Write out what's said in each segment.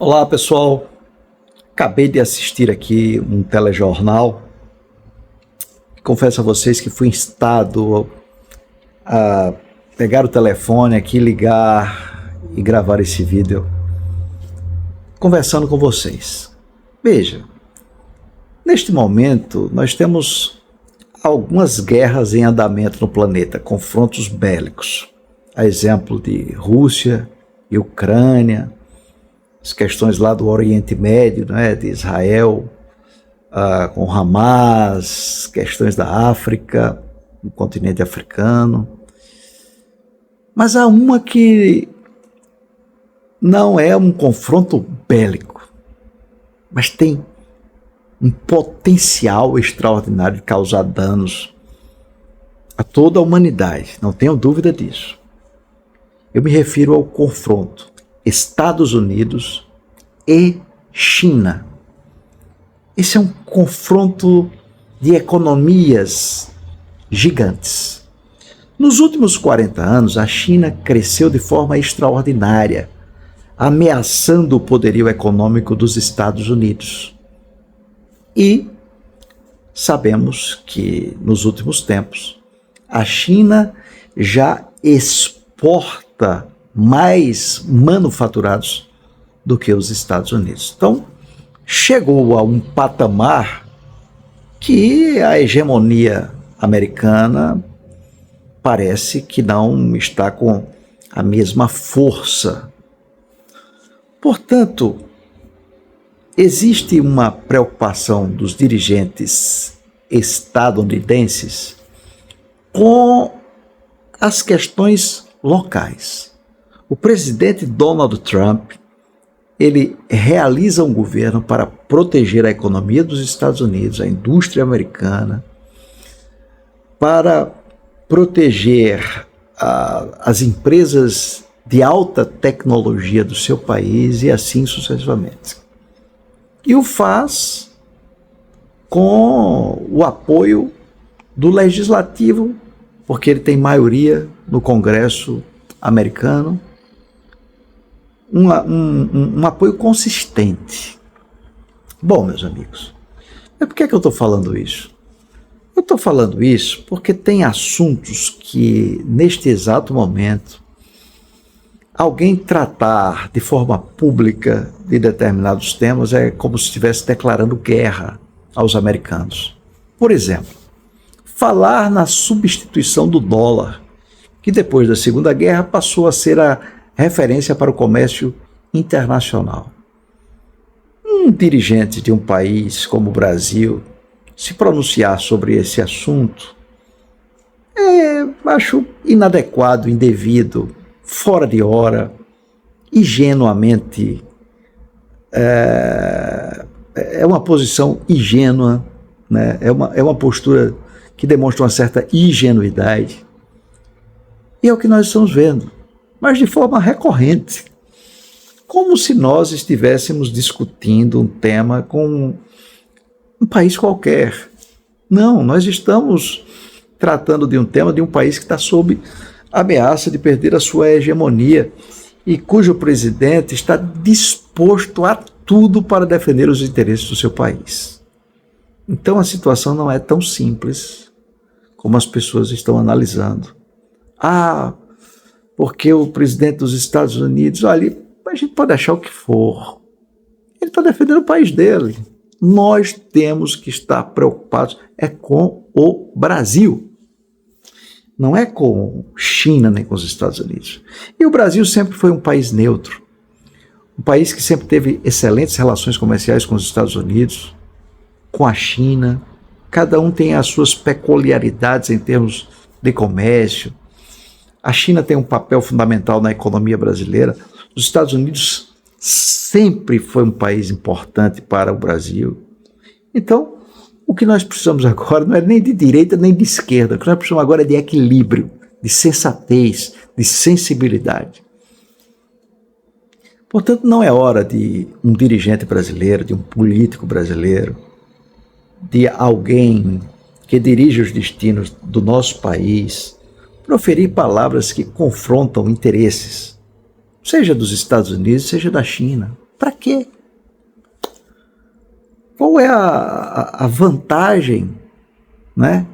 Olá pessoal, acabei de assistir aqui um telejornal. Confesso a vocês que fui instado a pegar o telefone aqui, ligar e gravar esse vídeo conversando com vocês. Veja, neste momento nós temos algumas guerras em andamento no planeta, confrontos bélicos, a exemplo de Rússia e Ucrânia, as questões lá do Oriente Médio, né, de Israel, com Hamas, questões da África, do continente africano. Mas há uma que não é um confronto bélico, mas tem um potencial extraordinário de causar danos a toda a humanidade, não tenho dúvida disso. Eu me refiro ao confronto Estados Unidos e China. Esse é um confronto de economias gigantes. Nos últimos 40 anos, a China cresceu de forma extraordinária, ameaçando o poderio econômico dos Estados Unidos. E sabemos que, nos últimos tempos, a China já exporta mais manufaturados do que os Estados Unidos. Então, chegou a um patamar que a hegemonia americana parece que não está com a mesma força. Portanto, existe uma preocupação dos dirigentes estadunidenses com as questões locais. O presidente Donald Trump, ele realiza um governo para proteger a economia dos Estados Unidos, a indústria americana, para proteger as empresas de alta tecnologia do seu país e assim sucessivamente. E o faz com o apoio do legislativo, porque ele tem maioria no Congresso americano, um apoio consistente. Bom, meus amigos, por que eu estou falando isso? Eu estou falando isso porque tem assuntos que, neste exato momento, alguém tratar de forma pública de determinados temas é como se estivesse declarando guerra aos americanos. Por exemplo, falar na substituição do dólar, que depois da Segunda Guerra passou a ser a referência para o comércio internacional. Um dirigente de um país como o Brasil se pronunciar sobre esse assunto acho inadequado, indevido, fora de hora, ingenuamente, é uma posição ingênua, né? É uma postura que demonstra uma certa ingenuidade. E é o que nós estamos vendo, mas de forma recorrente, como se nós estivéssemos discutindo um tema com um país qualquer. Não, nós estamos tratando de um tema de um país que está sob ameaça de perder a sua hegemonia e cujo presidente está disposto a tudo para defender os interesses do seu país. Então a situação não é tão simples como as pessoas estão analisando. Porque o presidente dos Estados Unidos, olha, a gente pode achar o que for. Ele está defendendo o país dele. Nós temos que estar preocupados com o Brasil. Não é com China nem com os Estados Unidos. E o Brasil sempre foi um país neutro. Um país que sempre teve excelentes relações comerciais com os Estados Unidos, com a China. Cada um tem as suas peculiaridades em termos de comércio. A China tem um papel fundamental na economia brasileira. Os Estados Unidos sempre foi um país importante para o Brasil. Então, o que nós precisamos agora não é nem de direita nem de esquerda. O que nós precisamos agora é de equilíbrio, de sensatez, de sensibilidade. Portanto, não é hora de um dirigente brasileiro, de um político brasileiro, de alguém que dirige os destinos do nosso país, proferir palavras que confrontam interesses, seja dos Estados Unidos, seja da China. Para quê? Qual é a vantagem, né,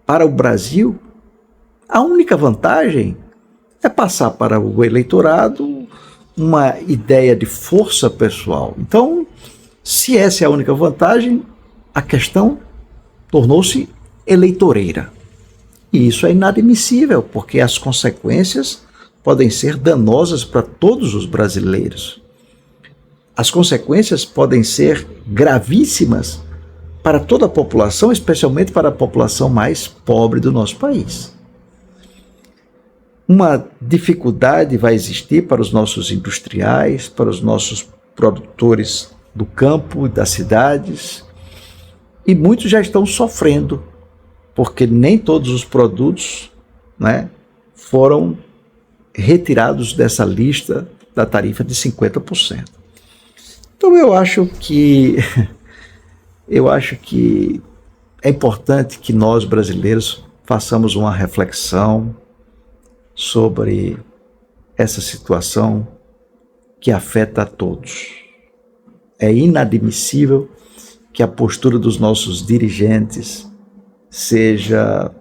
para o Brasil? A única vantagem é passar para o eleitorado uma ideia de força pessoal. Então, se essa é a única vantagem, a questão tornou-se eleitoreira. E isso é inadmissível, porque as consequências podem ser danosas para todos os brasileiros. As consequências podem ser gravíssimas para toda a população, especialmente para a população mais pobre do nosso país. Uma dificuldade vai existir para os nossos industriais, para os nossos produtores do campo, das cidades, e muitos já estão sofrendo, porque nem todos os produtos, né, foram retirados dessa lista da tarifa de 50%. Então eu acho que é importante que nós brasileiros façamos uma reflexão sobre essa situação que afeta a todos. É inadmissível que a postura dos nossos dirigentes seja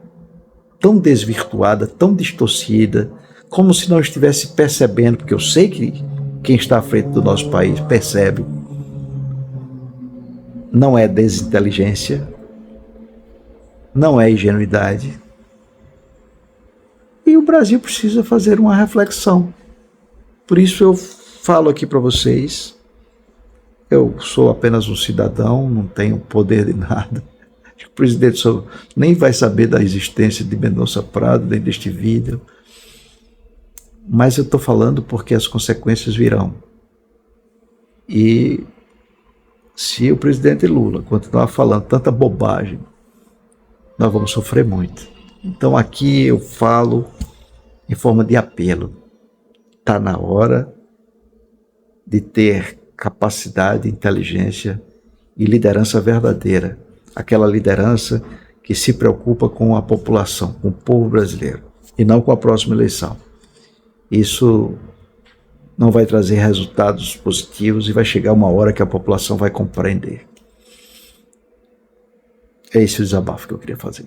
tão desvirtuada, tão distorcida, como se não estivesse percebendo, porque eu sei que quem está à frente do nosso país percebe. Não é desinteligência, não é ingenuidade. E o Brasil precisa fazer uma reflexão. Por isso eu falo aqui para vocês, eu sou apenas um cidadão, não tenho poder de nada. O presidente nem vai saber da existência de Mendonça Prado, nem deste vídeo. Mas eu estou falando porque as consequências virão. E se o presidente Lula continuar falando tanta bobagem, nós vamos sofrer muito. Então aqui eu falo em forma de apelo. Está na hora de ter capacidade, inteligência e liderança verdadeira. Aquela liderança que se preocupa com a população, com o povo brasileiro, e não com a próxima eleição. Isso não vai trazer resultados positivos e vai chegar uma hora que a população vai compreender. É esse o desabafo que eu queria fazer.